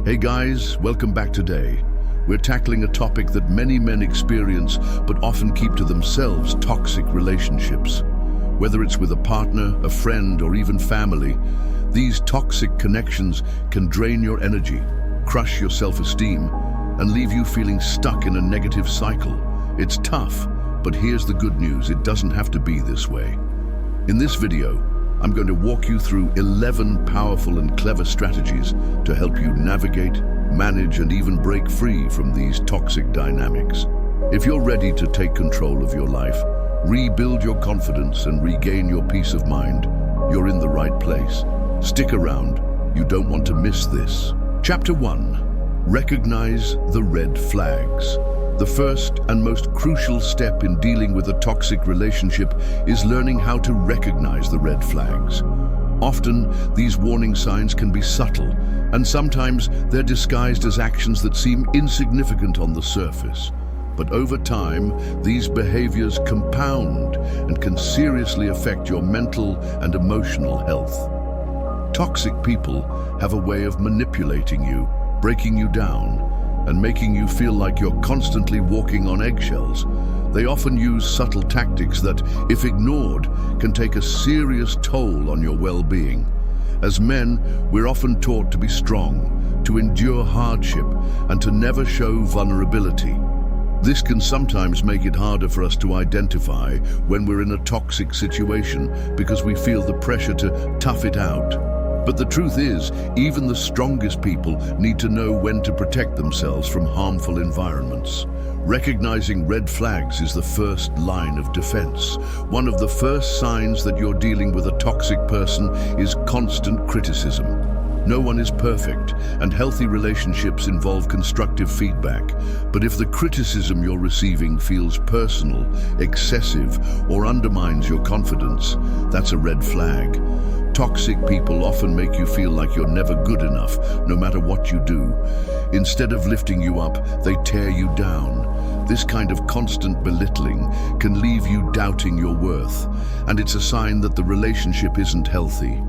Hey guys, welcome back today. We're tackling a topic that many men experience but often keep to themselves: toxic relationships. Whether it's with a partner, a friend, or even family, these toxic connections can drain your energy, crush your self-esteem, and leave you feeling stuck in a negative cycle. It's tough, but here's the good news: it doesn't have to be this way. In this video, I'm going to walk you through 11 powerful and clever strategies to help you navigate, manage, and even break free from these toxic dynamics. If you're ready to take control of your life, rebuild your confidence, and regain your peace of mind, you're in the right place. Stick around, you don't want to miss this. Chapter 1. Recognize the red flags. The first and most crucial step in dealing with a toxic relationship is learning how to recognize the red flags. Often, these warning signs can be subtle, and sometimes they're disguised as actions that seem insignificant on the surface. But over time, these behaviors compound and can seriously affect your mental and emotional health. Toxic people have a way of manipulating you, breaking you down, and making you feel like you're constantly walking on eggshells. They often use subtle tactics that, if ignored, can take a serious toll on your well-being. As men, we're often taught to be strong, to endure hardship, and to never show vulnerability. This can sometimes make it harder for us to identify when we're in a toxic situation because we feel the pressure to tough it out. But the truth is, even the strongest people need to know when to protect themselves from harmful environments. Recognizing red flags is the first line of defense. One of the first signs that you're dealing with a toxic person is constant criticism. No one is perfect, and healthy relationships involve constructive feedback. But if the criticism you're receiving feels personal, excessive, or undermines your confidence, that's a red flag. Toxic people often make you feel like you're never good enough, no matter what you do. Instead of lifting you up, they tear you down. This kind of constant belittling can leave you doubting your worth, and it's a sign that the relationship isn't healthy.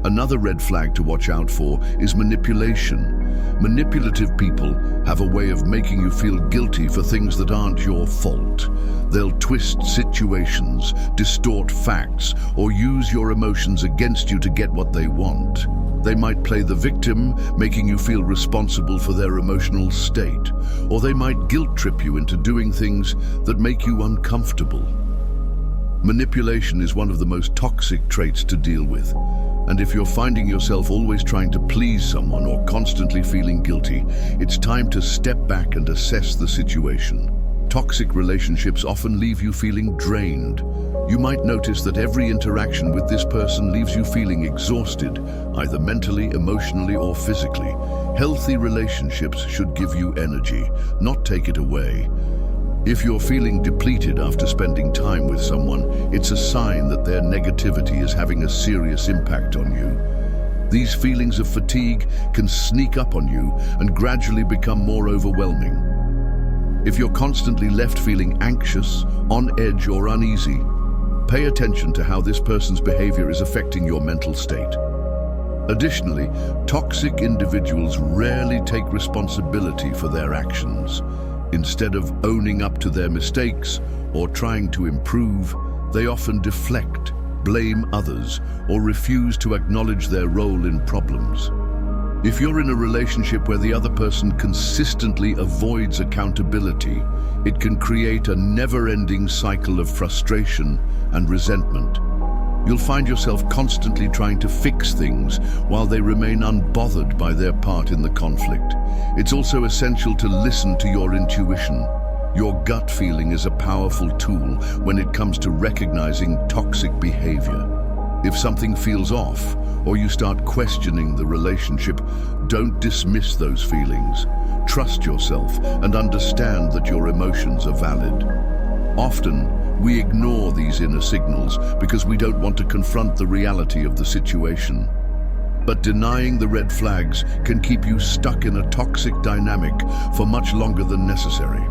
Another red flag to watch out for is manipulation. Manipulative people have a way of making you feel guilty for things that aren't your fault. They'll twist situations, distort facts, or use your emotions against you to get what they want. They might play the victim, making you feel responsible for their emotional state, or they might guilt trip you into doing things that make you uncomfortable. Manipulation is one of the most toxic traits to deal with. And if you're finding yourself always trying to please someone or constantly feeling guilty, it's time to step back and assess the situation. Toxic relationships often leave you feeling drained. You might notice that every interaction with this person leaves you feeling exhausted, either mentally, emotionally, or physically. Healthy relationships should give you energy, not take it away. If you're feeling depleted after spending time with someone, it's a sign that their negativity is having a serious impact on you. These feelings of fatigue can sneak up on you and gradually become more overwhelming. If you're constantly left feeling anxious, on edge, or uneasy, pay attention to how this person's behavior is affecting your mental state. Additionally, toxic individuals rarely take responsibility for their actions. Instead of owning up to their mistakes or trying to improve, they often deflect, blame others, or refuse to acknowledge their role in problems. If you're in a relationship where the other person consistently avoids accountability, it can create a never-ending cycle of frustration and resentment. You'll find yourself constantly trying to fix things while they remain unbothered by their part in the conflict. It's also essential to listen to your intuition. Your gut feeling is a powerful tool when it comes to recognizing toxic behavior. If something feels off, or you start questioning the relationship, don't dismiss those feelings. Trust yourself and understand that your emotions are valid. Often, we ignore these inner signals because we don't want to confront the reality of the situation. But denying the red flags can keep you stuck in a toxic dynamic for much longer than necessary.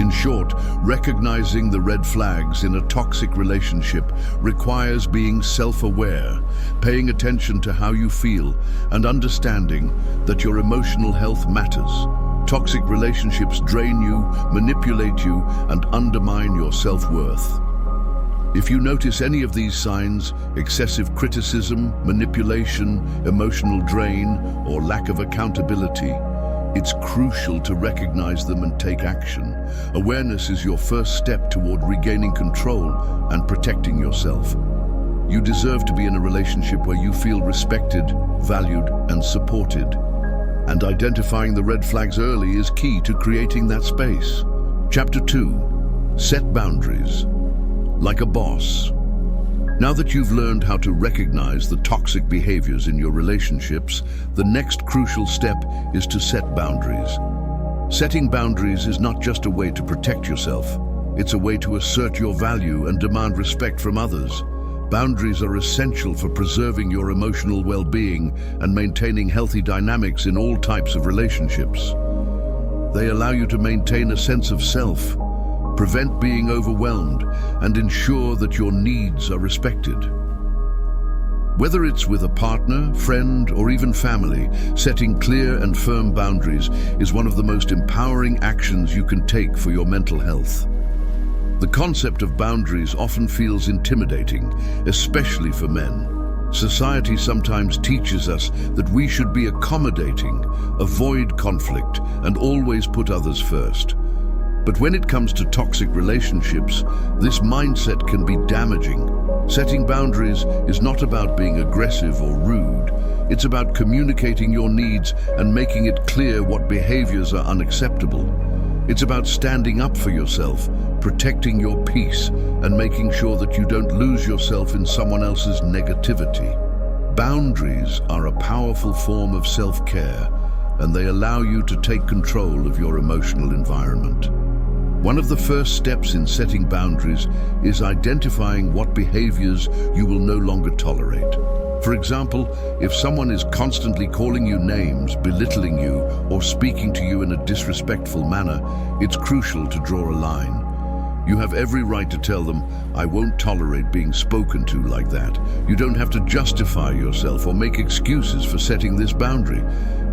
In short, recognizing the red flags in a toxic relationship requires being self-aware, paying attention to how you feel, and understanding that your emotional health matters. Toxic relationships drain you, manipulate you, and undermine your self-worth. If you notice any of these signs, excessive criticism, manipulation, emotional drain, or lack of accountability, it's crucial to recognize them and take action. Awareness is your first step toward regaining control and protecting yourself. You deserve to be in a relationship where you feel respected, valued, and supported. And identifying the red flags early is key to creating that space. Chapter 2. Set boundaries. Like a boss. Now that you've learned how to recognize the toxic behaviors in your relationships, the next crucial step is to set boundaries. Setting boundaries is not just a way to protect yourself. It's a way to assert your value and demand respect from others. Boundaries are essential for preserving your emotional well-being and maintaining healthy dynamics in all types of relationships. They allow you to maintain a sense of self, prevent being overwhelmed, and ensure that your needs are respected. Whether it's with a partner, friend, or even family, setting clear and firm boundaries is one of the most empowering actions you can take for your mental health. The concept of boundaries often feels intimidating, especially for men. Society sometimes teaches us that we should be accommodating, avoid conflict, and always put others first. But when it comes to toxic relationships, this mindset can be damaging. Setting boundaries is not about being aggressive or rude. It's about communicating your needs and making it clear what behaviors are unacceptable. It's about standing up for yourself, protecting your peace, and making sure that you don't lose yourself in someone else's negativity. Boundaries are a powerful form of self-care, and they allow you to take control of your emotional environment. One of the first steps in setting boundaries is identifying what behaviors you will no longer tolerate. For example, if someone is constantly calling you names, belittling you, or speaking to you in a disrespectful manner, it's crucial to draw a line. You have every right to tell them, "I won't tolerate being spoken to like that." You don't have to justify yourself or make excuses for setting this boundary.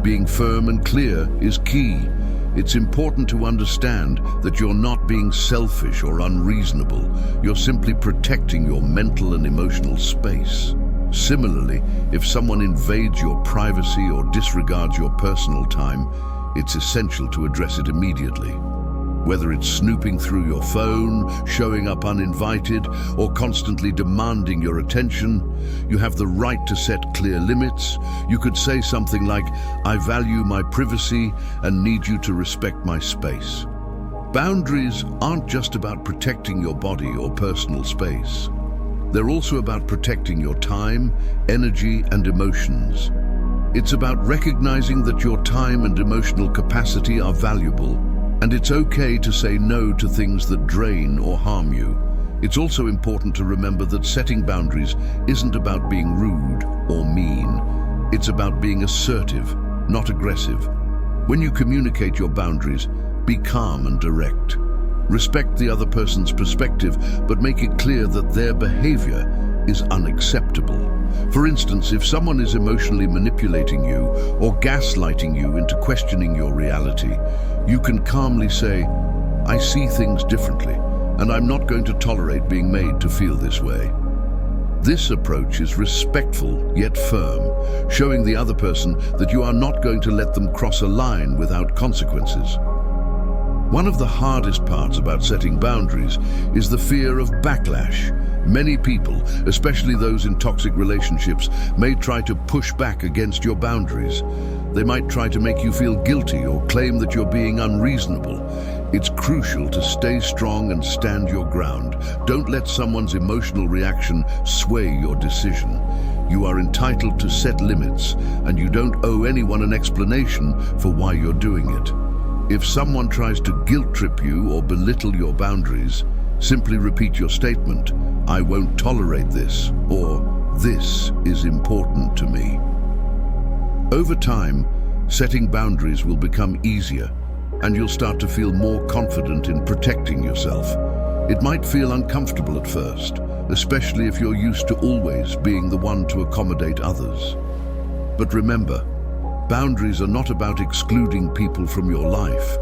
Being firm and clear is key. It's important to understand that you're not being selfish or unreasonable. You're simply protecting your mental and emotional space. Similarly, if someone invades your privacy or disregards your personal time, it's essential to address it immediately. Whether it's snooping through your phone, showing up uninvited, or constantly demanding your attention, you have the right to set clear limits. You could say something like, "I value my privacy and need you to respect my space." Boundaries aren't just about protecting your body or personal space. They're also about protecting your time, energy, and emotions. It's about recognizing that your time and emotional capacity are valuable, and it's okay to say no to things that drain or harm you. It's also important to remember that setting boundaries isn't about being rude or mean. It's about being assertive, not aggressive. When you communicate your boundaries, be calm and direct. Respect the other person's perspective, but make it clear that their behavior is unacceptable. For instance, if someone is emotionally manipulating you or gaslighting you into questioning your reality, you can calmly say, "I see things differently, and I'm not going to tolerate being made to feel this way." This approach is respectful yet firm, showing the other person that you are not going to let them cross a line without consequences. One of the hardest parts about setting boundaries is the fear of backlash. Many people, especially those in toxic relationships, may try to push back against your boundaries. They might try to make you feel guilty or claim that you're being unreasonable. It's crucial to stay strong and stand your ground. Don't let someone's emotional reaction sway your decision. You are entitled to set limits, and you don't owe anyone an explanation for why you're doing it. If someone tries to guilt trip you or belittle your boundaries, simply repeat your statement, "I won't tolerate this," or "This is important to me." Over time, setting boundaries will become easier. and you'll start to feel more confident in protecting yourself. It might feel uncomfortable at first, especially if you're used to always being the one to accommodate others. But remember, boundaries are not about excluding people from your life.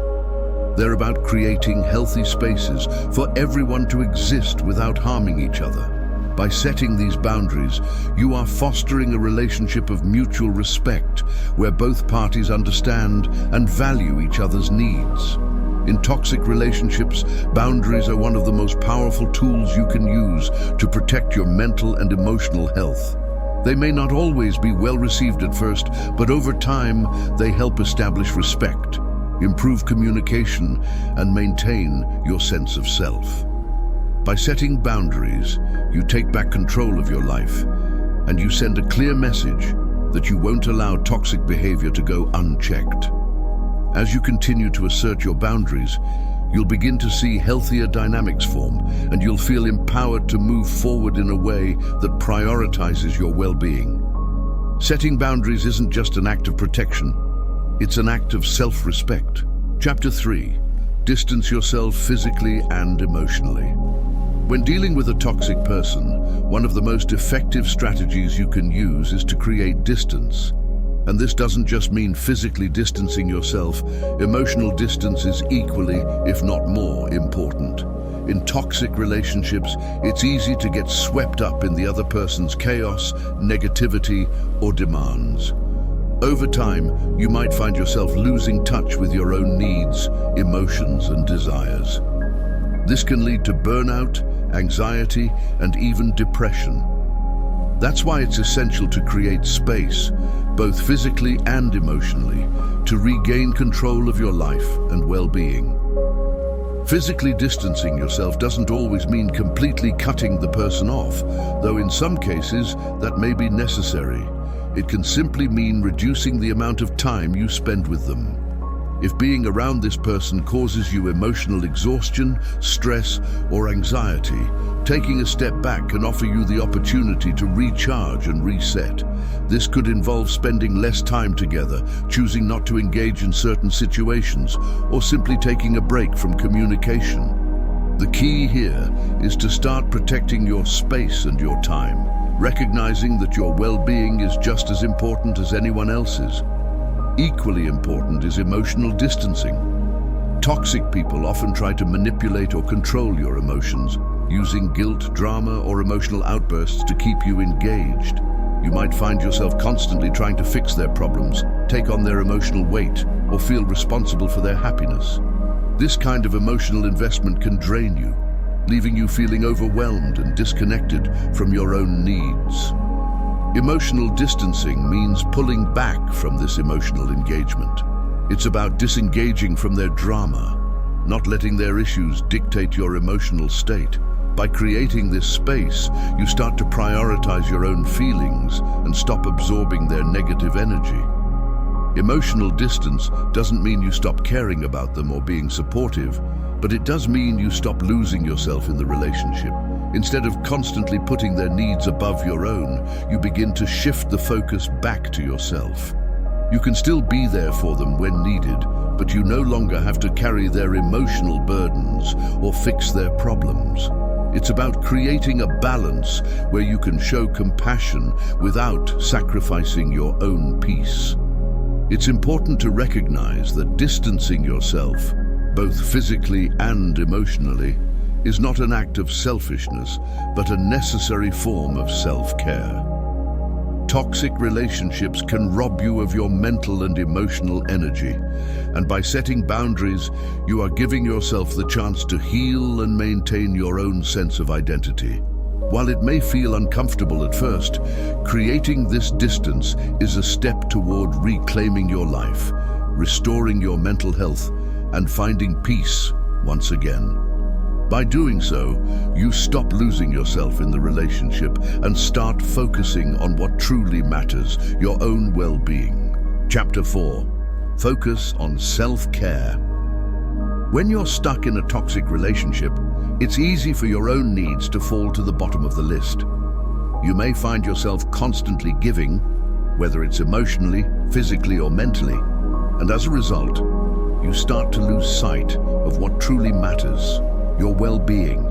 They're about creating healthy spaces for everyone to exist without harming each other. By setting these boundaries, you are fostering a relationship of mutual respect where both parties understand and value each other's needs. In toxic relationships, boundaries are one of the most powerful tools you can use to protect your mental and emotional health. They may not always be well received at first, but over time, they help establish respect, improve communication, and maintain your sense of self. By setting boundaries, you take back control of your life, and you send a clear message that you won't allow toxic behavior to go unchecked. As you continue to assert your boundaries, you'll begin to see healthier dynamics form, and you'll feel empowered to move forward in a way that prioritizes your well-being. Setting boundaries isn't just an act of protection, it's an act of self-respect. Chapter 3. Distance yourself physically and emotionally. When dealing with a toxic person, one of the most effective strategies you can use is to create distance. And this doesn't just mean physically distancing yourself. Emotional distance is equally, if not more, important. In toxic relationships, it's easy to get swept up in the other person's chaos, negativity, or demands. Over time, you might find yourself losing touch with your own needs, emotions, and desires. This can lead to burnout, anxiety, and even depression. That's why it's essential to create space, both physically and emotionally, to regain control of your life and well-being. Physically distancing yourself doesn't always mean completely cutting the person off, though in some cases that may be necessary. It can simply mean reducing the amount of time you spend with them. If being around this person causes you emotional exhaustion, stress, or anxiety, taking a step back can offer you the opportunity to recharge and reset. This could involve spending less time together, choosing not to engage in certain situations, or simply taking a break from communication. The key here is to start protecting your space and your time, recognizing that your well-being is just as important as anyone else's. Equally important is emotional distancing. Toxic people often try to manipulate or control your emotions, using guilt, drama, or emotional outbursts to keep you engaged. You might find yourself constantly trying to fix their problems, take on their emotional weight, or feel responsible for their happiness. This kind of emotional investment can drain you, leaving you feeling overwhelmed and disconnected from your own needs. Emotional distancing means pulling back from this emotional engagement. It's about disengaging from their drama, not letting their issues dictate your emotional state. By creating this space, you start to prioritize your own feelings and stop absorbing their negative energy. Emotional distance doesn't mean you stop caring about them or being supportive, but it does mean you stop losing yourself in the relationship. Instead of constantly putting their needs above your own, you begin to shift the focus back to yourself. You can still be there for them when needed, but you no longer have to carry their emotional burdens or fix their problems. It's about creating a balance where you can show compassion without sacrificing your own peace. It's important to recognize that distancing yourself, both physically and emotionally, is not an act of selfishness, but a necessary form of self-care. Toxic relationships can rob you of your mental and emotional energy, and by setting boundaries, you are giving yourself the chance to heal and maintain your own sense of identity. While it may feel uncomfortable at first, creating this distance is a step toward reclaiming your life, restoring your mental health, and finding peace once again. By doing so, you stop losing yourself in the relationship and start focusing on what truly matters, your own well-being. Chapter 4. Focus on self-care. When you're stuck in a toxic relationship, it's easy for your own needs to fall to the bottom of the list. You may find yourself constantly giving, whether it's emotionally, physically, or mentally, and as a result, you start to lose sight of what truly matters, your well-being.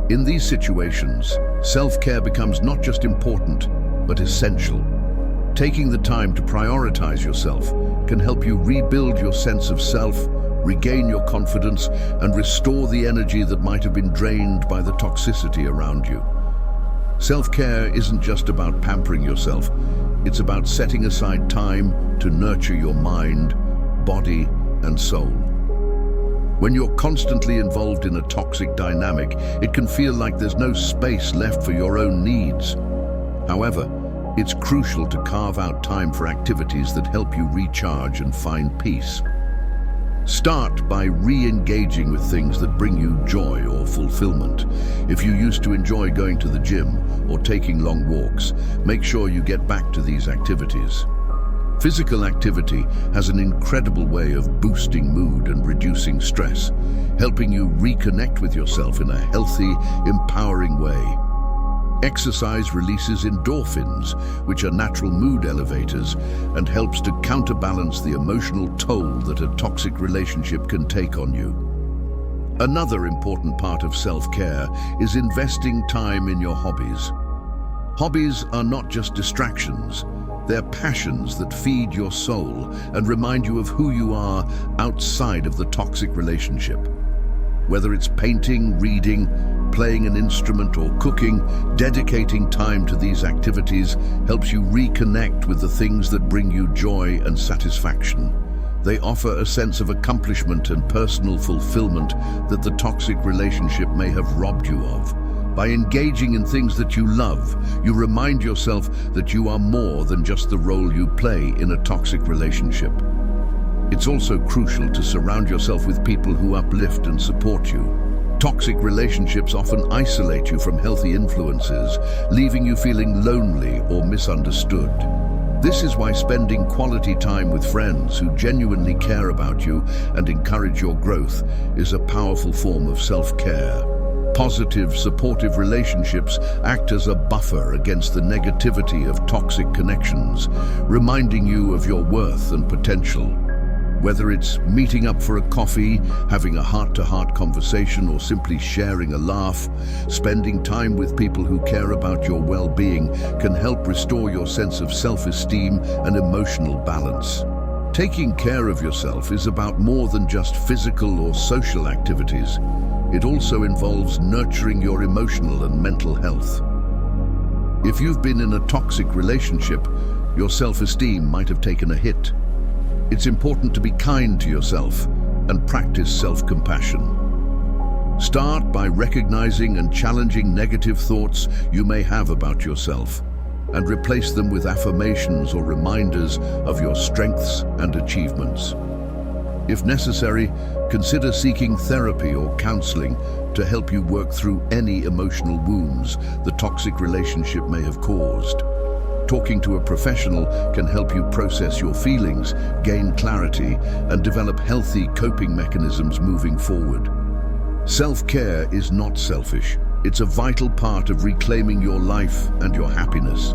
In these situations, self-care becomes not just important, but essential. Taking the time to prioritize yourself can help you rebuild your sense of self, regain your confidence, and restore the energy that might have been drained by the toxicity around you. Self-care isn't just about pampering yourself, it's about setting aside time to nurture your mind, body, and soul. When you're constantly involved in a toxic dynamic, it can feel like there's no space left for your own needs. However, it's crucial to carve out time for activities that help you recharge and find peace. Start by re-engaging with things that bring you joy or fulfillment. If you used to enjoy going to the gym or taking long walks, make sure you get back to these activities. Physical activity has an incredible way of boosting mood and reducing stress, helping you reconnect with yourself in a healthy, empowering way. Exercise releases endorphins, which are natural mood elevators, and helps to counterbalance the emotional toll that a toxic relationship can take on you. Another important part of self-care is investing time in your hobbies. Hobbies are not just distractions, they're passions that feed your soul and remind you of who you are outside of the toxic relationship. Whether it's painting, reading, playing an instrument, or cooking, dedicating time to these activities helps you reconnect with the things that bring you joy and satisfaction. They offer a sense of accomplishment and personal fulfillment that the toxic relationship may have robbed you of. By engaging in things that you love, you remind yourself that you are more than just the role you play in a toxic relationship. It's also crucial to surround yourself with people who uplift and support you. Toxic relationships often isolate you from healthy influences, leaving you feeling lonely or misunderstood. This is why spending quality time with friends who genuinely care about you and encourage your growth is a powerful form of self-care. Positive, supportive relationships act as a buffer against the negativity of toxic connections, reminding you of your worth and potential. Whether it's meeting up for a coffee, having a heart-to-heart conversation, or simply sharing a laugh, spending time with people who care about your well-being can help restore your sense of self-esteem and emotional balance. Taking care of yourself is about more than just physical or social activities. It also involves nurturing your emotional and mental health. If you've been in a toxic relationship, your self-esteem might have taken a hit. It's important to be kind to yourself and practice self-compassion. Start by recognizing and challenging negative thoughts you may have about yourself, and replace them with affirmations or reminders of your strengths and achievements. If necessary, consider seeking therapy or counseling to help you work through any emotional wounds the toxic relationship may have caused. Talking to a professional can help you process your feelings, gain clarity, and develop healthy coping mechanisms moving forward. Self-care is not selfish. It's a vital part of reclaiming your life and your happiness.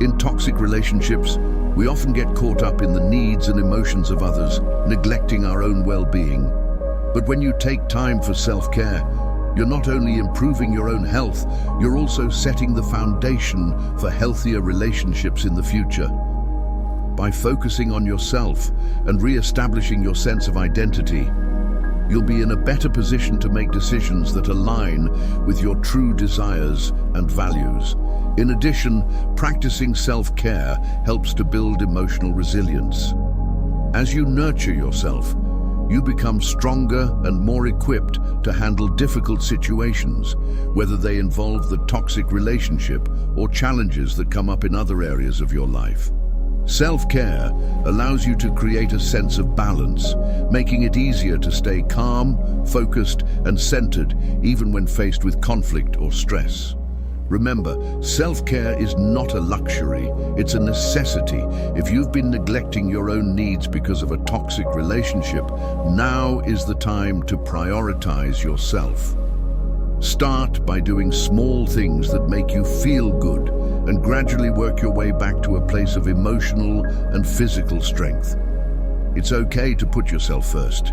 In toxic relationships, we often get caught up in the needs and emotions of others, neglecting our own well-being. But when you take time for self-care, you're not only improving your own health, you're also setting the foundation for healthier relationships in the future. By focusing on yourself and re-establishing your sense of identity, you'll be in a better position to make decisions that align with your true desires and values. In addition, practicing self-care helps to build emotional resilience. As you nurture yourself, you become stronger and more equipped to handle difficult situations, whether they involve the toxic relationship or challenges that come up in other areas of your life. Self-care allows you to create a sense of balance, making it easier to stay calm, focused, and centered even when faced with conflict or stress. Remember, self-care is not a luxury, it's a necessity. If you've been neglecting your own needs because of a toxic relationship, now is the time to prioritize yourself. Start by doing small things that make you feel good and gradually work your way back to a place of emotional and physical strength. It's okay to put yourself first.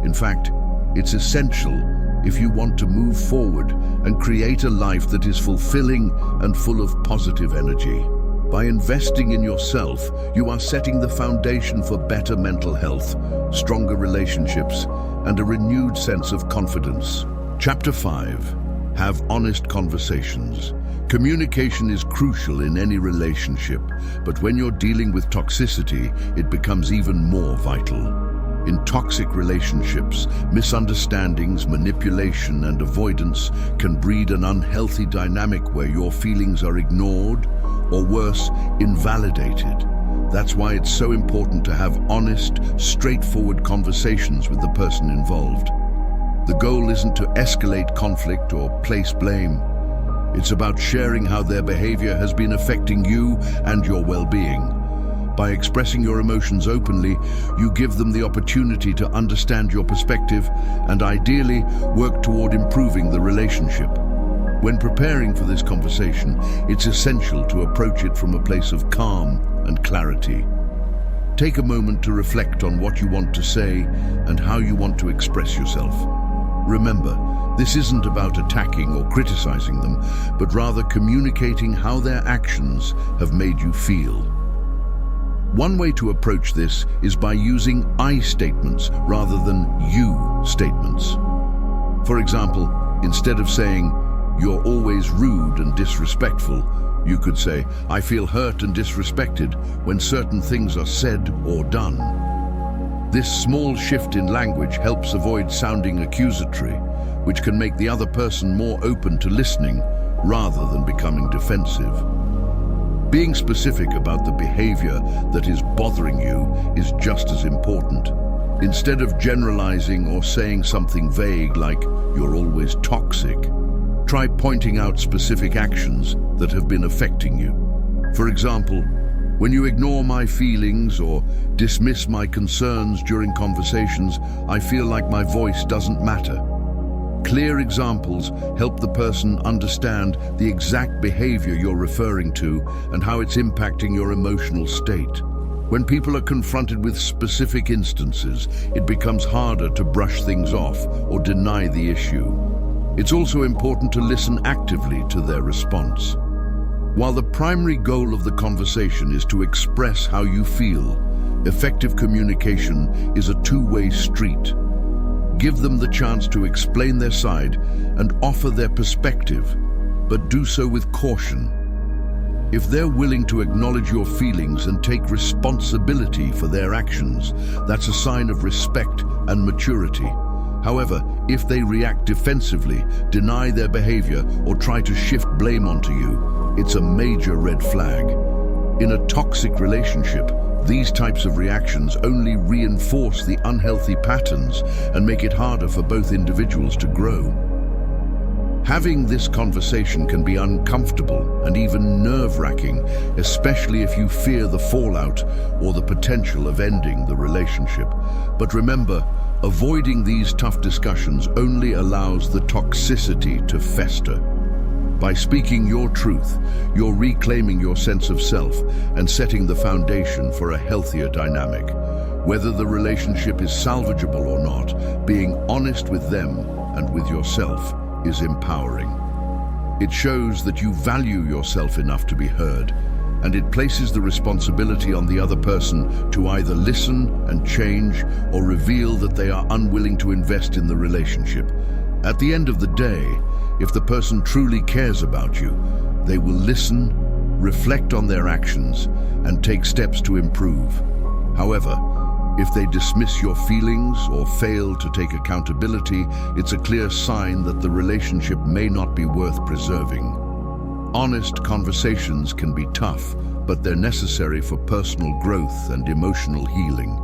In fact, it's essential if you want to move forward and create a life that is fulfilling and full of positive energy. By investing in yourself, you are setting the foundation for better mental health, stronger relationships, and a renewed sense of confidence. Chapter 5. Have honest conversations. Communication is crucial in any relationship, but when you're dealing with toxicity, it becomes even more vital. In toxic relationships, misunderstandings, manipulation, and avoidance can breed an unhealthy dynamic where your feelings are ignored, or worse, invalidated. That's why it's so important to have honest, straightforward conversations with the person involved. The goal isn't to escalate conflict or place blame. It's about sharing how their behavior has been affecting you and your well-being. By expressing your emotions openly, you give them the opportunity to understand your perspective and ideally work toward improving the relationship. When preparing for this conversation, it's essential to approach it from a place of calm and clarity. Take a moment to reflect on what you want to say and how you want to express yourself. Remember, this isn't about attacking or criticizing them, but rather communicating how their actions have made you feel. One way to approach this is by using I statements rather than you statements. For example, instead of saying, "You're always rude and disrespectful," you could say, "I feel hurt and disrespected when certain things are said or done." This small shift in language helps avoid sounding accusatory, which can make the other person more open to listening rather than becoming defensive. Being specific about the behavior that is bothering you is just as important. Instead of generalizing or saying something vague like, "You're always toxic," try pointing out specific actions that have been affecting you. For example, "When you ignore my feelings or dismiss my concerns during conversations, I feel like my voice doesn't matter." Clear examples help the person understand the exact behavior you're referring to and how it's impacting your emotional state. When people are confronted with specific instances, it becomes harder to brush things off or deny the issue. It's also important to listen actively to their response. While the primary goal of the conversation is to express how you feel, effective communication is a two-way street. Give them the chance to explain their side and offer their perspective, but do so with caution. If they're willing to acknowledge your feelings and take responsibility for their actions, that's a sign of respect and maturity. However, if they react defensively, deny their behavior, or try to shift blame onto you, it's a major red flag. In a toxic relationship, these types of reactions only reinforce the unhealthy patterns and make it harder for both individuals to grow. Having this conversation can be uncomfortable and even nerve-wracking, especially if you fear the fallout or the potential of ending the relationship. But remember, avoiding these tough discussions only allows the toxicity to fester. By speaking your truth, you're reclaiming your sense of self and setting the foundation for a healthier dynamic. Whether the relationship is salvageable or not, being honest with them and with yourself is empowering. It shows that you value yourself enough to be heard, and it places the responsibility on the other person to either listen and change or reveal that they are unwilling to invest in the relationship. At the end of the day, if the person truly cares about you, they will listen, reflect on their actions, and take steps to improve. However, if they dismiss your feelings or fail to take accountability, it's a clear sign that the relationship may not be worth preserving. Honest conversations can be tough, but they're necessary for personal growth and emotional healing.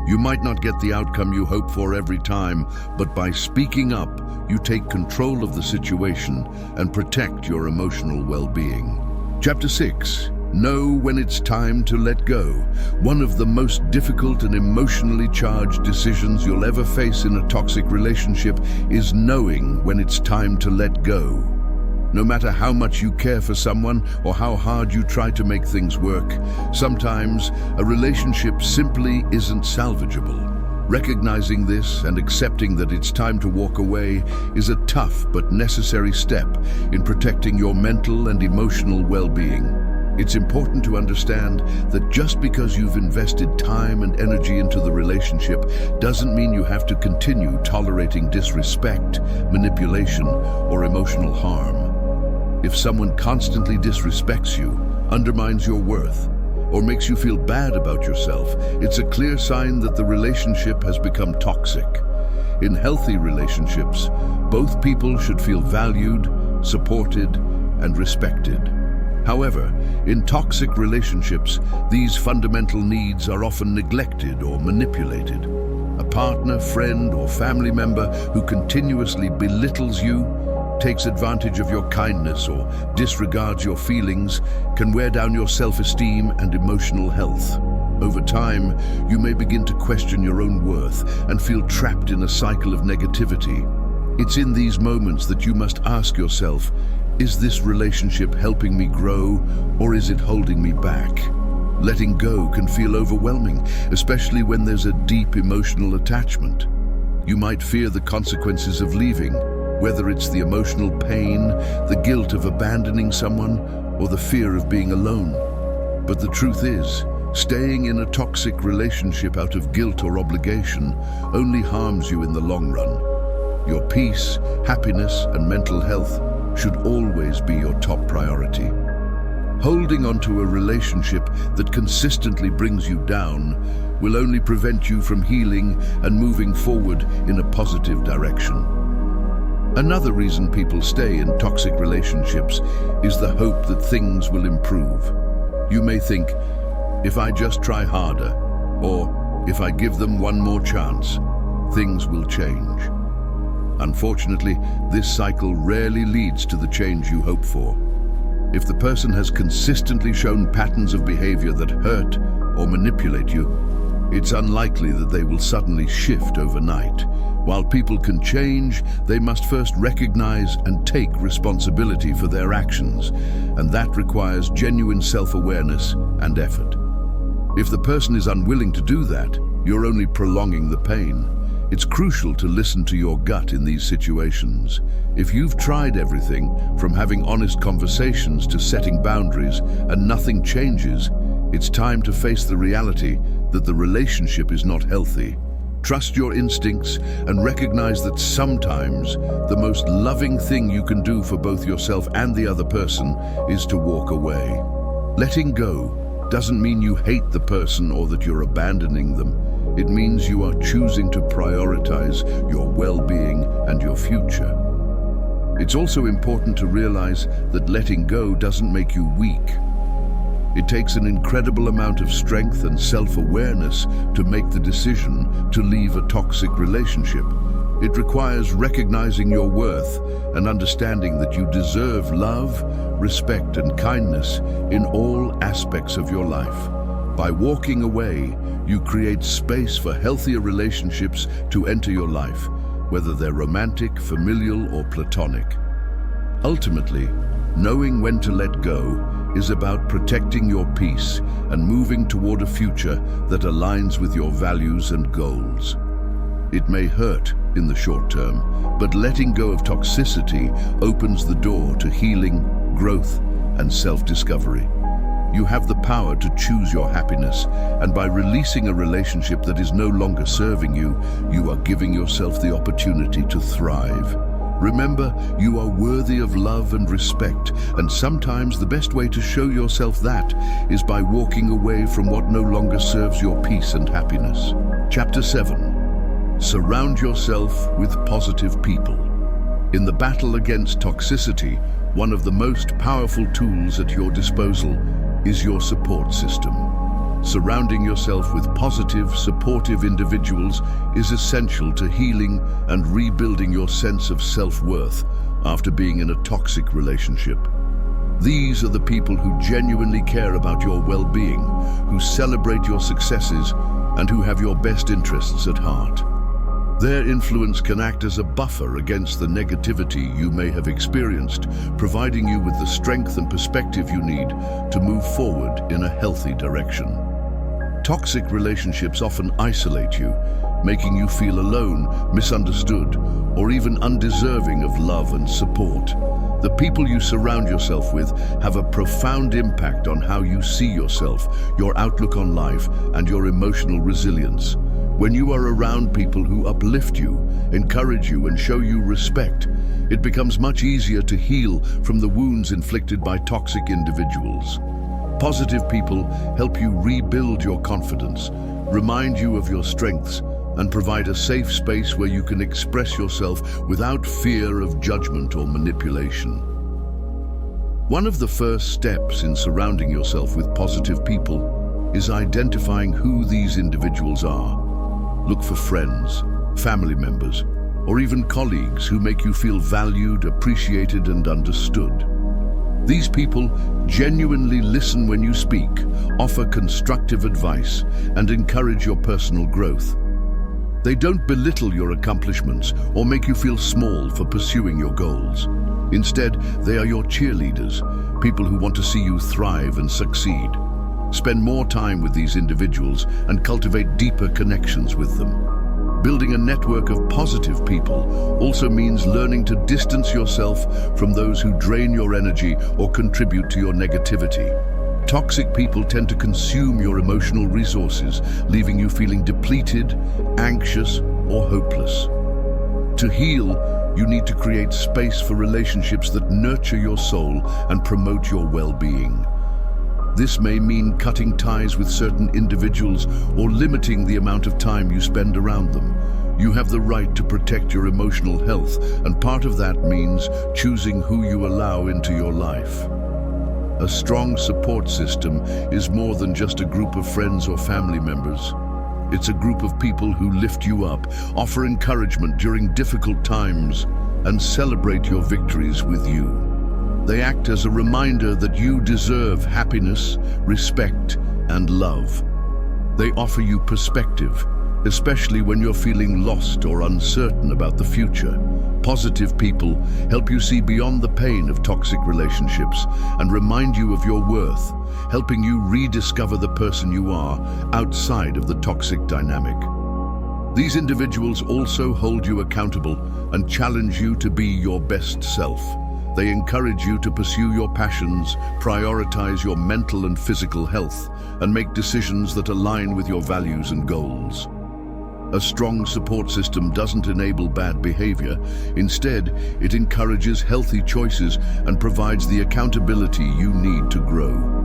You might not get the outcome you hope for every time, but by speaking up, you take control of the situation and protect your emotional well-being. Chapter 6. Know when it's time to let go. One of the most difficult and emotionally charged decisions you'll ever face in a toxic relationship is knowing when it's time to let go. No matter how much you care for someone or how hard you try to make things work, sometimes a relationship simply isn't salvageable. Recognizing this and accepting that it's time to walk away is a tough but necessary step in protecting your mental and emotional well-being. It's important to understand that just because you've invested time and energy into the relationship doesn't mean you have to continue tolerating disrespect, manipulation, or emotional harm. If someone constantly disrespects you, undermines your worth, or makes you feel bad about yourself, it's a clear sign that the relationship has become toxic. In healthy relationships, both people should feel valued, supported, and respected. However, in toxic relationships, these fundamental needs are often neglected or manipulated. A partner, friend, or family member who continuously belittles you, takes advantage of your kindness, or disregards your feelings can wear down your self-esteem and emotional health. Over time, you may begin to question your own worth and feel trapped in a cycle of negativity. It's in these moments that you must ask yourself, is this relationship helping me grow, or is it holding me back? Letting go can feel overwhelming, especially when there's a deep emotional attachment. You might fear the consequences of leaving, whether it's the emotional pain, the guilt of abandoning someone, or the fear of being alone. But the truth is, staying in a toxic relationship out of guilt or obligation only harms you in the long run. Your peace, happiness, and mental health should always be your top priority. Holding onto a relationship that consistently brings you down will only prevent you from healing and moving forward in a positive direction. Another reason people stay in toxic relationships is the hope that things will improve. You may think, if I just try harder, or if I give them one more chance, things will change. Unfortunately, this cycle rarely leads to the change you hope for. If the person has consistently shown patterns of behavior that hurt or manipulate you, it's unlikely that they will suddenly shift overnight. While people can change, they must first recognize and take responsibility for their actions, and that requires genuine self-awareness and effort. If the person is unwilling to do that, you're only prolonging the pain. It's crucial to listen to your gut in these situations. If you've tried everything, from having honest conversations to setting boundaries, and nothing changes, it's time to face the reality that the relationship is not healthy. Trust your instincts and recognize that sometimes the most loving thing you can do for both yourself and the other person is to walk away. Letting go doesn't mean you hate the person or that you're abandoning them. It means you are choosing to prioritize your well-being and your future. It's also important to realize that letting go doesn't make you weak. It takes an incredible amount of strength and self-awareness to make the decision to leave a toxic relationship. It requires recognizing your worth and understanding that you deserve love, respect, and kindness in all aspects of your life. By walking away, you create space for healthier relationships to enter your life, whether they're romantic, familial, or platonic. Ultimately, knowing when to let go is about protecting your peace and moving toward a future that aligns with your values and goals. It may hurt in the short term, but letting go of toxicity opens the door to healing, growth, and self-discovery. You have the power to choose your happiness, and by releasing a relationship that is no longer serving you, you are giving yourself the opportunity to thrive. Remember, you are worthy of love and respect, and sometimes the best way to show yourself that is by walking away from what no longer serves your peace and happiness. Chapter 7. Surround yourself with positive people. In the battle against toxicity, one of the most powerful tools at your disposal is your support system. Surrounding yourself with positive, supportive individuals is essential to healing and rebuilding your sense of self-worth after being in a toxic relationship. These are the people who genuinely care about your well-being, who celebrate your successes, and who have your best interests at heart. Their influence can act as a buffer against the negativity you may have experienced, providing you with the strength and perspective you need to move forward in a healthy direction. Toxic relationships often isolate you, making you feel alone, misunderstood, or even undeserving of love and support. The people you surround yourself with have a profound impact on how you see yourself, your outlook on life, and your emotional resilience. When you are around people who uplift you, encourage you, and show you respect, it becomes much easier to heal from the wounds inflicted by toxic individuals. Positive people help you rebuild your confidence, remind you of your strengths, and provide a safe space where you can express yourself without fear of judgment or manipulation. One of the first steps in surrounding yourself with positive people is identifying who these individuals are. Look for friends, family members, or even colleagues who make you feel valued, appreciated, and understood. These people genuinely listen when you speak, offer constructive advice, and encourage your personal growth. They don't belittle your accomplishments or make you feel small for pursuing your goals. Instead, they are your cheerleaders, people who want to see you thrive and succeed. Spend more time with these individuals and cultivate deeper connections with them. Building a network of positive people also means learning to distance yourself from those who drain your energy or contribute to your negativity. Toxic people tend to consume your emotional resources, leaving you feeling depleted, anxious, or hopeless. To heal, you need to create space for relationships that nurture your soul and promote your well-being. This may mean cutting ties with certain individuals or limiting the amount of time you spend around them. You have the right to protect your emotional health, and part of that means choosing who you allow into your life. A strong support system is more than just a group of friends or family members. It's a group of people who lift you up, offer encouragement during difficult times, and celebrate your victories with you. They act as a reminder that you deserve happiness, respect, and love. They offer you perspective, especially when you're feeling lost or uncertain about the future. Positive people help you see beyond the pain of toxic relationships and remind you of your worth, helping you rediscover the person you are outside of the toxic dynamic. These individuals also hold you accountable and challenge you to be your best self. They encourage you to pursue your passions, prioritize your mental and physical health, and make decisions that align with your values and goals. A strong support system doesn't enable bad behavior. Instead, it encourages healthy choices and provides the accountability you need to grow.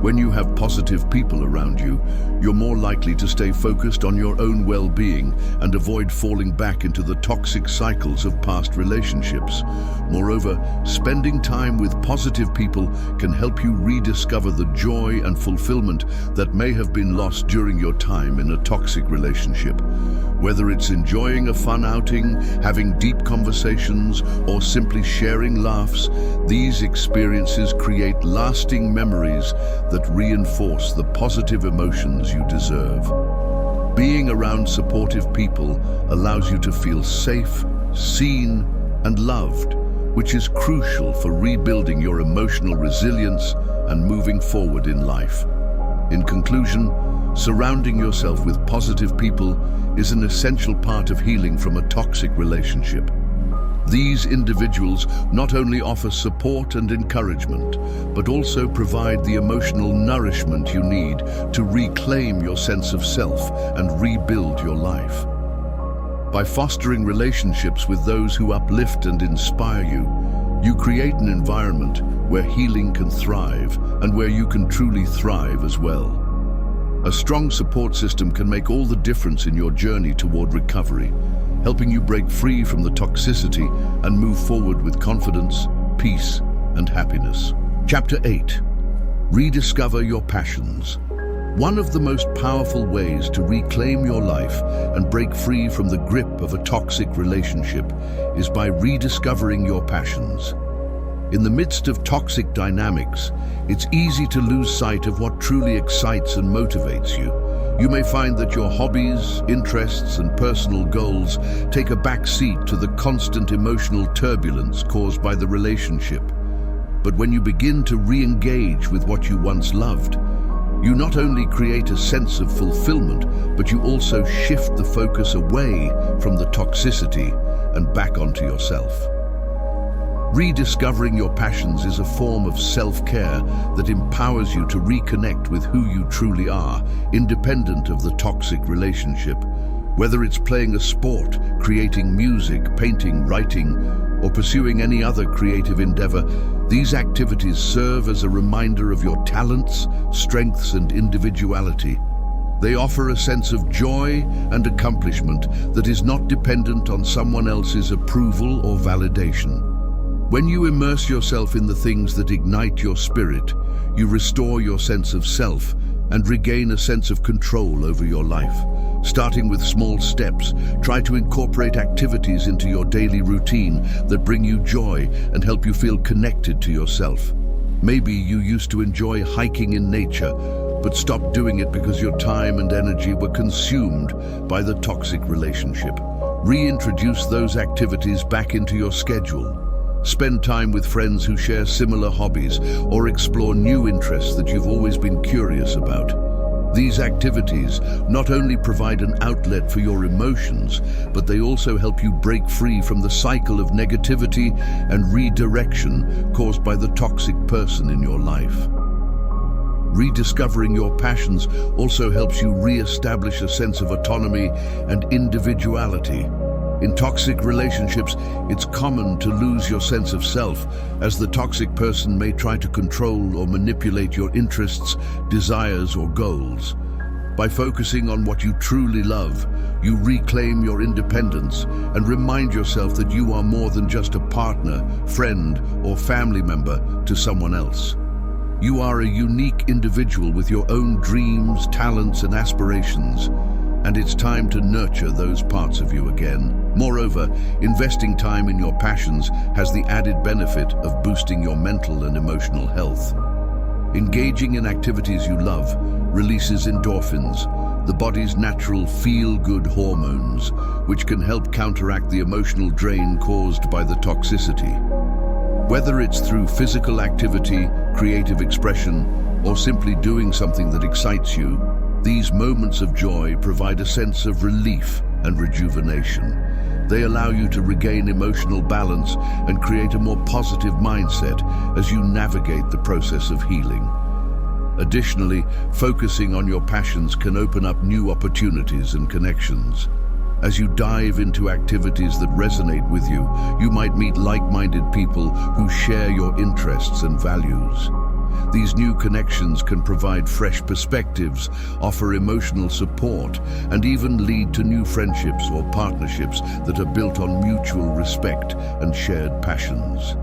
When you have positive people around you, you're more likely to stay focused on your own well-being and avoid falling back into the toxic cycles of past relationships. Moreover, spending time with positive people can help you rediscover the joy and fulfillment that may have been lost during your time in a toxic relationship. Whether it's enjoying a fun outing, having deep conversations, or simply sharing laughs, these experiences create lasting memories that reinforce the positive emotions you deserve. Being around supportive people allows you to feel safe, seen, and loved, which is crucial for rebuilding your emotional resilience and moving forward in life. In conclusion, surrounding yourself with positive people is an essential part of healing from a toxic relationship. These individuals not only offer support and encouragement, but also provide the emotional nourishment you need to reclaim your sense of self and rebuild your life. By fostering relationships with those who uplift and inspire you, you create an environment where healing can thrive and where you can truly thrive as well. A strong support system can make all the difference in your journey toward recovery, helping you break free from the toxicity and move forward with confidence, peace, and happiness. Chapter 8. Rediscover your passions. One of the most powerful ways to reclaim your life and break free from the grip of a toxic relationship is by rediscovering your passions. In the midst of toxic dynamics, it's easy to lose sight of what truly excites and motivates you. You may find that your hobbies, interests, and personal goals take a back seat to the constant emotional turbulence caused by the relationship. But when you begin to re-engage with what you once loved, you not only create a sense of fulfillment, but you also shift the focus away from the toxicity and back onto yourself. Rediscovering your passions is a form of self-care that empowers you to reconnect with who you truly are, independent of the toxic relationship. Whether it's playing a sport, creating music, painting, writing, or pursuing any other creative endeavor, these activities serve as a reminder of your talents, strengths, and individuality. They offer a sense of joy and accomplishment that is not dependent on someone else's approval or validation. When you immerse yourself in the things that ignite your spirit, you restore your sense of self and regain a sense of control over your life. Starting with small steps, try to incorporate activities into your daily routine that bring you joy and help you feel connected to yourself. Maybe you used to enjoy hiking in nature, but stopped doing it because your time and energy were consumed by the toxic relationship. Reintroduce those activities back into your schedule. Spend time with friends who share similar hobbies or explore new interests that you've always been curious about. These activities not only provide an outlet for your emotions, but they also help you break free from the cycle of negativity and redirection caused by the toxic person in your life. Rediscovering your passions also helps you re-establish a sense of autonomy and individuality. In toxic relationships, it's common to lose your sense of self, as the toxic person may try to control or manipulate your interests, desires, or goals. By focusing on what you truly love, you reclaim your independence and remind yourself that you are more than just a partner, friend, or family member to someone else. You are a unique individual with your own dreams, talents, and aspirations, and it's time to nurture those parts of you again. Moreover, investing time in your passions has the added benefit of boosting your mental and emotional health. Engaging in activities you love releases endorphins, the body's natural feel-good hormones, which can help counteract the emotional drain caused by the toxicity. Whether it's through physical activity, creative expression, or simply doing something that excites you, these moments of joy provide a sense of relief and rejuvenation. They allow you to regain emotional balance and create a more positive mindset as you navigate the process of healing. Additionally, focusing on your passions can open up new opportunities and connections. As you dive into activities that resonate with you, you might meet like-minded people who share your interests and values. These new connections can provide fresh perspectives, offer emotional support, and even lead to new friendships or partnerships that are built on mutual respect and shared passions.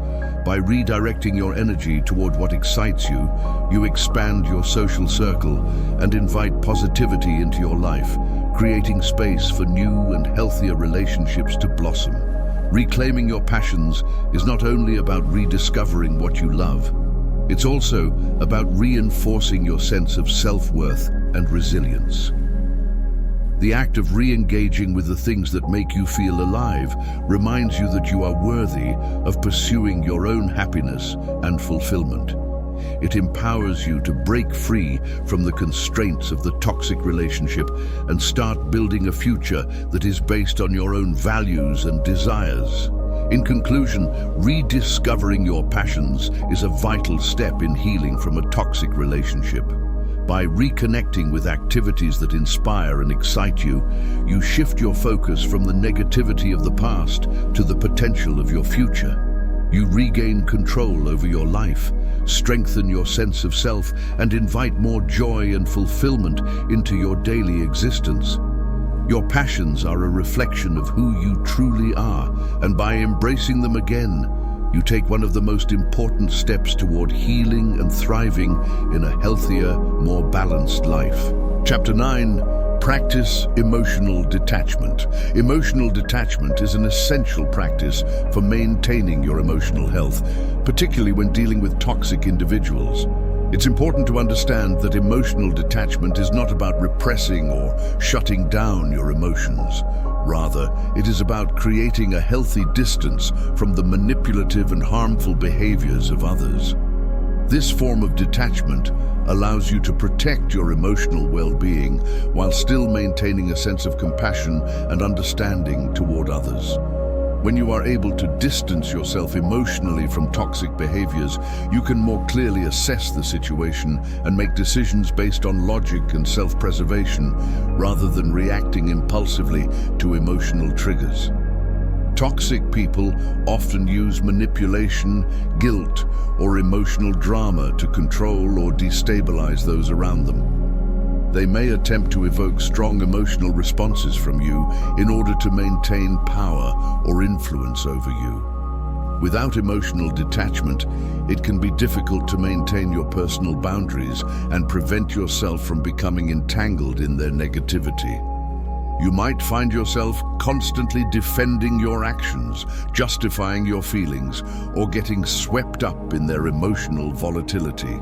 By redirecting your energy toward what excites you, you expand your social circle and invite positivity into your life, creating space for new and healthier relationships to blossom. Reclaiming your passions is not only about rediscovering what you love, it's also about reinforcing your sense of self-worth and resilience. The act of re-engaging with the things that make you feel alive reminds you that you are worthy of pursuing your own happiness and fulfillment. It empowers you to break free from the constraints of the toxic relationship and start building a future that is based on your own values and desires. In conclusion, rediscovering your passions is a vital step in healing from a toxic relationship. By reconnecting with activities that inspire and excite you, you shift your focus from the negativity of the past to the potential of your future. You regain control over your life, strengthen your sense of self, and invite more joy and fulfillment into your daily existence. Your passions are a reflection of who you truly are, and by embracing them again, you take one of the most important steps toward healing and thriving in a healthier, more balanced life. Chapter 9. Practice emotional detachment. Emotional detachment is an essential practice for maintaining your emotional health, particularly when dealing with toxic individuals. It's important to understand that emotional detachment is not about repressing or shutting down your emotions. Rather, it is about creating a healthy distance from the manipulative and harmful behaviors of others. This form of detachment allows you to protect your emotional well-being while still maintaining a sense of compassion and understanding toward others. When you are able to distance yourself emotionally from toxic behaviors, you can more clearly assess the situation and make decisions based on logic and self-preservation rather than reacting impulsively to emotional triggers. Toxic people often use manipulation, guilt, or emotional drama to control or destabilize those around them. They may attempt to evoke strong emotional responses from you in order to maintain power or influence over you. Without emotional detachment, it can be difficult to maintain your personal boundaries and prevent yourself from becoming entangled in their negativity. You might find yourself constantly defending your actions, justifying your feelings, or getting swept up in their emotional volatility.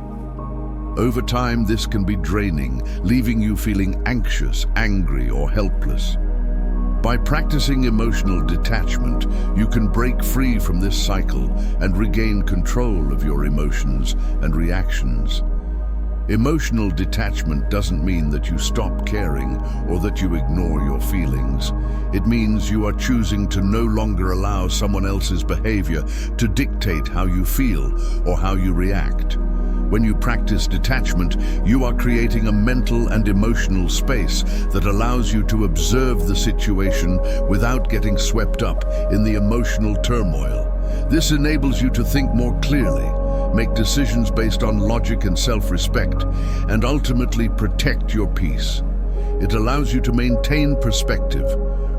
Over time, this can be draining, leaving you feeling anxious, angry, or helpless. By practicing emotional detachment, you can break free from this cycle and regain control of your emotions and reactions. Emotional detachment doesn't mean that you stop caring or that you ignore your feelings. It means you are choosing to no longer allow someone else's behavior to dictate how you feel or how you react. When you practice detachment, you are creating a mental and emotional space that allows you to observe the situation without getting swept up in the emotional turmoil. This enables you to think more clearly, make decisions based on logic and self-respect, and ultimately protect your peace. It allows you to maintain perspective,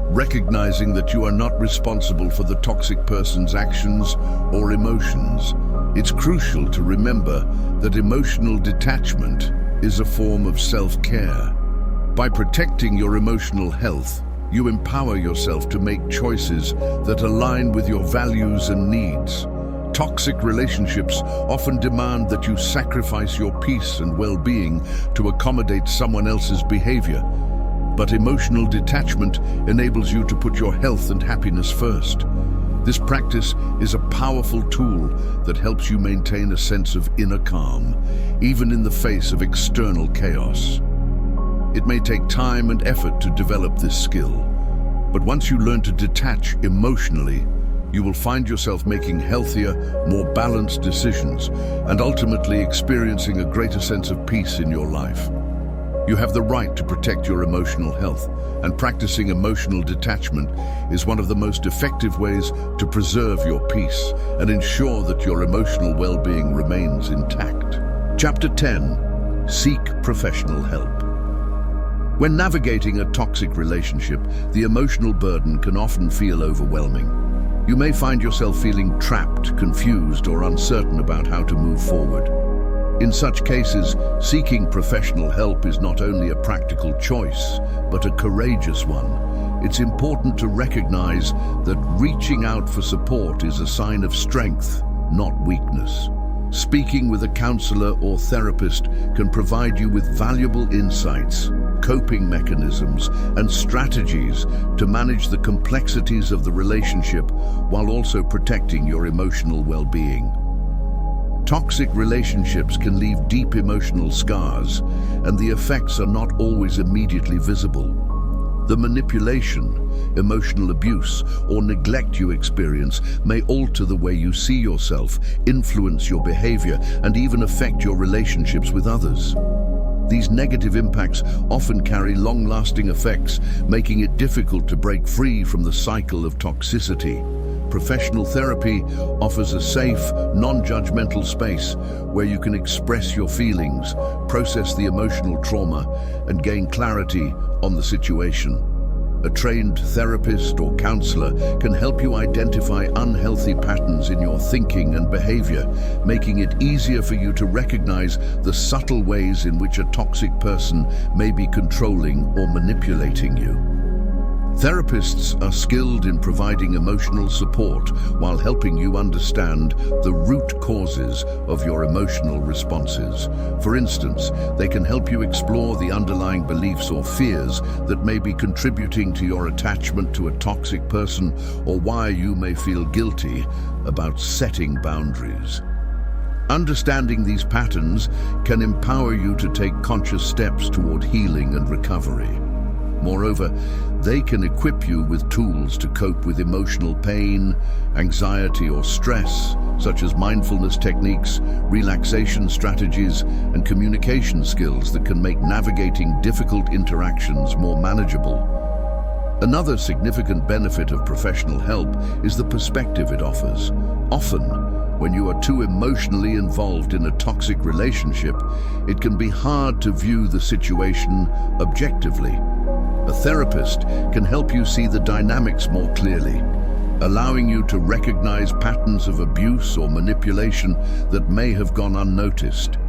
recognizing that you are not responsible for the toxic person's actions or emotions. It's crucial to remember that emotional detachment is a form of self-care. By protecting your emotional health, you empower yourself to make choices that align with your values and needs. Toxic relationships often demand that you sacrifice your peace and well-being to accommodate someone else's behavior. But emotional detachment enables you to put your health and happiness first. This practice is a powerful tool that helps you maintain a sense of inner calm, even in the face of external chaos. It may take time and effort to develop this skill, but once you learn to detach emotionally, you will find yourself making healthier, more balanced decisions and ultimately experiencing a greater sense of peace in your life. You have the right to protect your emotional health, and practicing emotional detachment is one of the most effective ways to preserve your peace and ensure that your emotional well-being remains intact. Chapter 10. Seek professional help. When navigating a toxic relationship, the emotional burden can often feel overwhelming. You may find yourself feeling trapped, confused, or uncertain about how to move forward. In such cases, seeking professional help is not only a practical choice, but a courageous one. It's important to recognize that reaching out for support is a sign of strength, not weakness. Speaking with a counselor or therapist can provide you with valuable insights, coping mechanisms, and strategies to manage the complexities of the relationship while also protecting your emotional well-being. Toxic relationships can leave deep emotional scars, and the effects are not always immediately visible. The manipulation, emotional abuse, or neglect you experience may alter the way you see yourself, influence your behavior, and even affect your relationships with others. These negative impacts often carry long-lasting effects, making it difficult to break free from the cycle of toxicity. Professional therapy offers a safe, non-judgmental space where you can express your feelings, process the emotional trauma, and gain clarity on the situation. A trained therapist or counselor can help you identify unhealthy patterns in your thinking and behavior, making it easier for you to recognize the subtle ways in which a toxic person may be controlling or manipulating you. Therapists are skilled in providing emotional support while helping you understand the root causes of your emotional responses. For instance, they can help you explore the underlying beliefs or fears that may be contributing to your attachment to a toxic person, or why you may feel guilty about setting boundaries. Understanding these patterns can empower you to take conscious steps toward healing and recovery. Moreover, they can equip you with tools to cope with emotional pain, anxiety, or stress, such as mindfulness techniques, relaxation strategies, and communication skills that can make navigating difficult interactions more manageable. Another significant benefit of professional help is the perspective it offers. Often, when you are too emotionally involved in a toxic relationship, it can be hard to view the situation objectively. A therapist can help you see the dynamics more clearly, allowing you to recognize patterns of abuse or manipulation that may have gone unnoticed.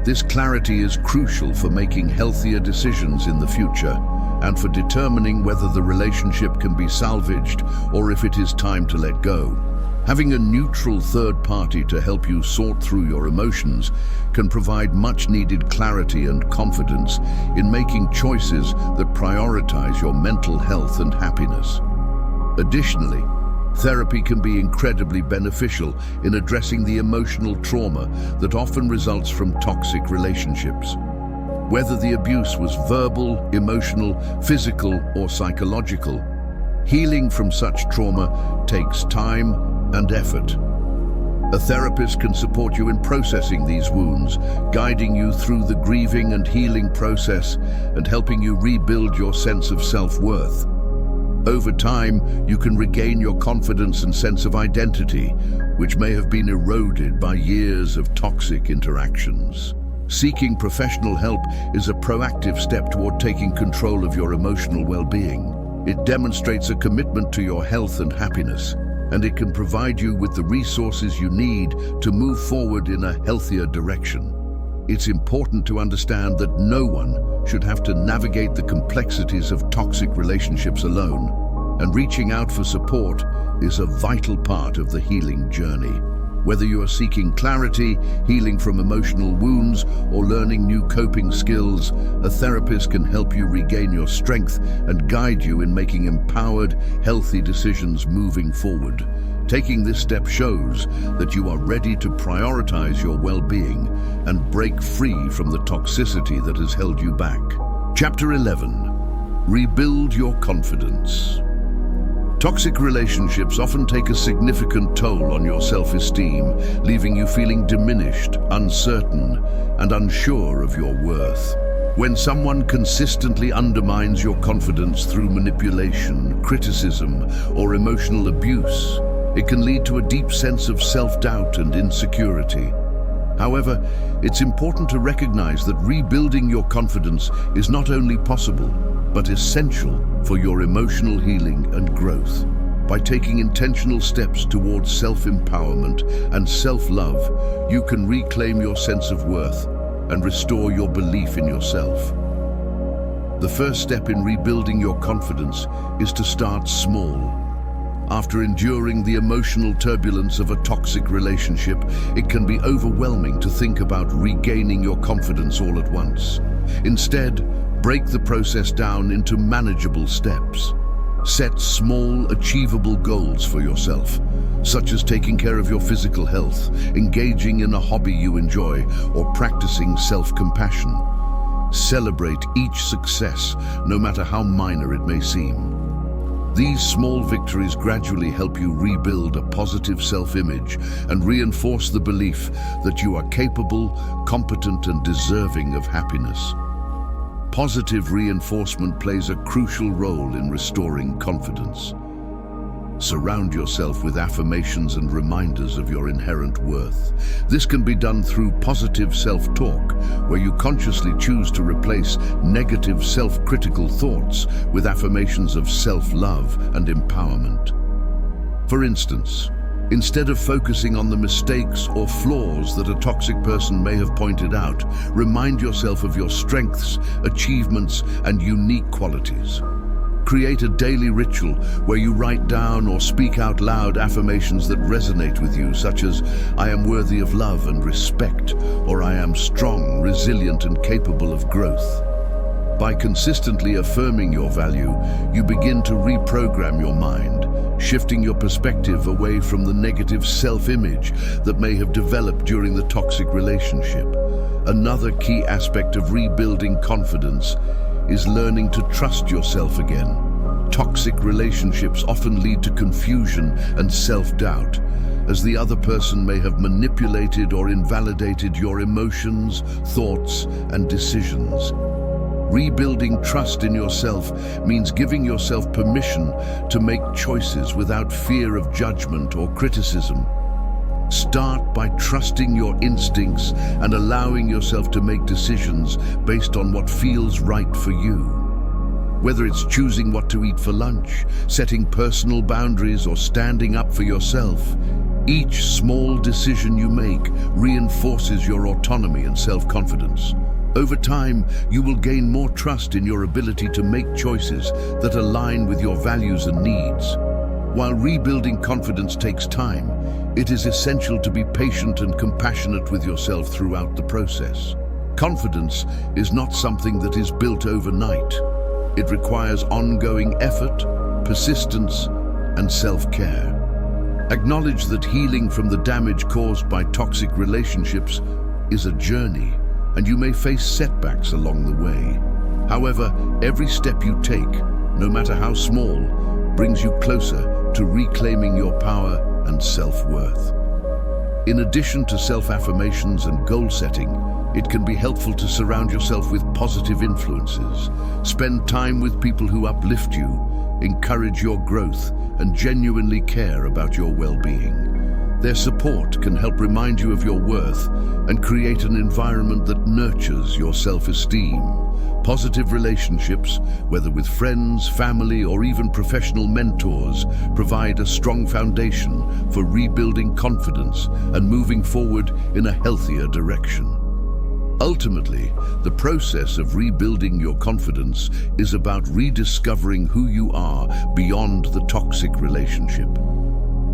This clarity is crucial for making healthier decisions in the future and for determining whether the relationship can be salvaged or if it is time to let go. Having a neutral third party to help you sort through your emotions can provide much-needed clarity and confidence in making choices that prioritize your mental health and happiness. Additionally, therapy can be incredibly beneficial in addressing the emotional trauma that often results from toxic relationships. Whether the abuse was verbal, emotional, physical, or psychological, healing from such trauma takes time and effort. A therapist can support you in processing these wounds, guiding you through the grieving and healing process and helping you rebuild your sense of self-worth. Over time, you can regain your confidence and sense of identity, which may have been eroded by years of toxic interactions. Seeking professional help is a proactive step toward taking control of your emotional well-being. It demonstrates a commitment to your health and happiness, and it can provide you with the resources you need to move forward in a healthier direction. It's important to understand that no one should have to navigate the complexities of toxic relationships alone, and reaching out for support is a vital part of the healing journey. Whether you are seeking clarity, healing from emotional wounds, or learning new coping skills, a therapist can help you regain your strength and guide you in making empowered, healthy decisions moving forward. Taking this step shows that you are ready to prioritize your well-being and break free from the toxicity that has held you back. Chapter 11. Rebuild your confidence. Toxic relationships often take a significant toll on your self-esteem, leaving you feeling diminished, uncertain, and unsure of your worth. When someone consistently undermines your confidence through manipulation, criticism, or emotional abuse, it can lead to a deep sense of self-doubt and insecurity. However, it's important to recognize that rebuilding your confidence is not only possible, but essential for your emotional healing and growth. By taking intentional steps towards self-empowerment and self-love, you can reclaim your sense of worth and restore your belief in yourself. The first step in rebuilding your confidence is to start small. After enduring the emotional turbulence of a toxic relationship, it can be overwhelming to think about regaining your confidence all at once. Instead, break the process down into manageable steps. Set small, achievable goals for yourself, such as taking care of your physical health, engaging in a hobby you enjoy, or practicing self-compassion. Celebrate each success, no matter how minor it may seem. These small victories gradually help you rebuild a positive self-image and reinforce the belief that you are capable, competent, and deserving of happiness. Positive reinforcement plays a crucial role in restoring confidence. Surround yourself with affirmations and reminders of your inherent worth. This can be done through positive self-talk, where you consciously choose to replace negative self-critical thoughts with affirmations of self-love and empowerment. For instance, instead of focusing on the mistakes or flaws that a toxic person may have pointed out, remind yourself of your strengths, achievements, and unique qualities. Create a daily ritual where you write down or speak out loud affirmations that resonate with you, such as, "I am worthy of love and respect," or "I am strong, resilient, and capable of growth." By consistently affirming your value, you begin to reprogram your mind, shifting your perspective away from the negative self-image that may have developed during the toxic relationship. Another key aspect of rebuilding confidence is learning to trust yourself again. Toxic relationships often lead to confusion and self-doubt, as the other person may have manipulated or invalidated your emotions, thoughts, and decisions. Rebuilding trust in yourself means giving yourself permission to make choices without fear of judgment or criticism. Start by trusting your instincts and allowing yourself to make decisions based on what feels right for you. Whether it's choosing what to eat for lunch, setting personal boundaries, or standing up for yourself, each small decision you make reinforces your autonomy and self-confidence. Over time, you will gain more trust in your ability to make choices that align with your values and needs. While rebuilding confidence takes time, it is essential to be patient and compassionate with yourself throughout the process. Confidence is not something that is built overnight. It requires ongoing effort, persistence, and self-care. Acknowledge that healing from the damage caused by toxic relationships is a journey, and you may face setbacks along the way. However, every step you take, no matter how small, brings you closer to reclaiming your power and self-worth. In addition to self-affirmations and goal setting, it can be helpful to surround yourself with positive influences. Spend time with people who uplift you, encourage your growth, and genuinely care about your well-being. Their support can help remind you of your worth and create an environment that nurtures your self-esteem. Positive relationships, whether with friends, family, or even professional mentors, provide a strong foundation for rebuilding confidence and moving forward in a healthier direction. Ultimately, the process of rebuilding your confidence is about rediscovering who you are beyond the toxic relationship.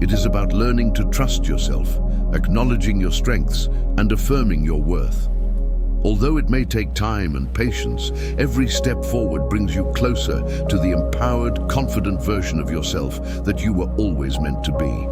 It is about learning to trust yourself, acknowledging your strengths, and affirming your worth. Although it may take time and patience, every step forward brings you closer to the empowered, confident version of yourself that you were always meant to be.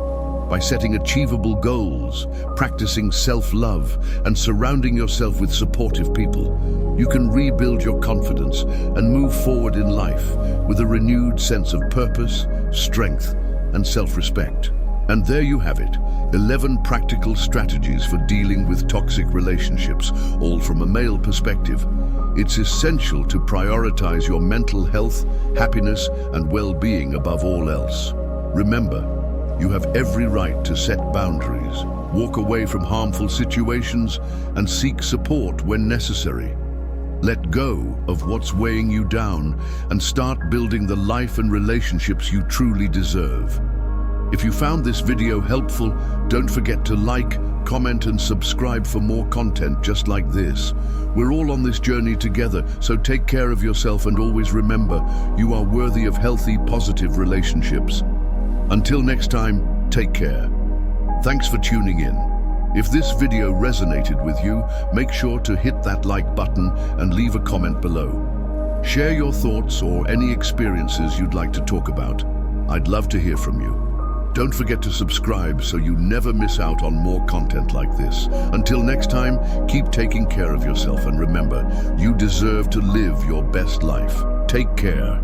By setting achievable goals, practicing self-love, and surrounding yourself with supportive people, you can rebuild your confidence and move forward in life with a renewed sense of purpose, strength, and self-respect. And there you have it, 11 practical strategies for dealing with toxic relationships, all from a male perspective. It's essential to prioritize your mental health, happiness, and well-being above all else. Remember, you have every right to set boundaries, walk away from harmful situations, and seek support when necessary. Let go of what's weighing you down and start building the life and relationships you truly deserve. If you found this video helpful, don't forget to like, comment, and subscribe for more content just like this. We're all on this journey together, so take care of yourself and always remember, you are worthy of healthy, positive relationships. Until next time, take care. Thanks for tuning in. If this video resonated with you, make sure to hit that like button and leave a comment below. Share your thoughts or any experiences you'd like to talk about. I'd love to hear from you. Don't forget to subscribe so you never miss out on more content like this. Until next time, keep taking care of yourself and remember, you deserve to live your best life. Take care.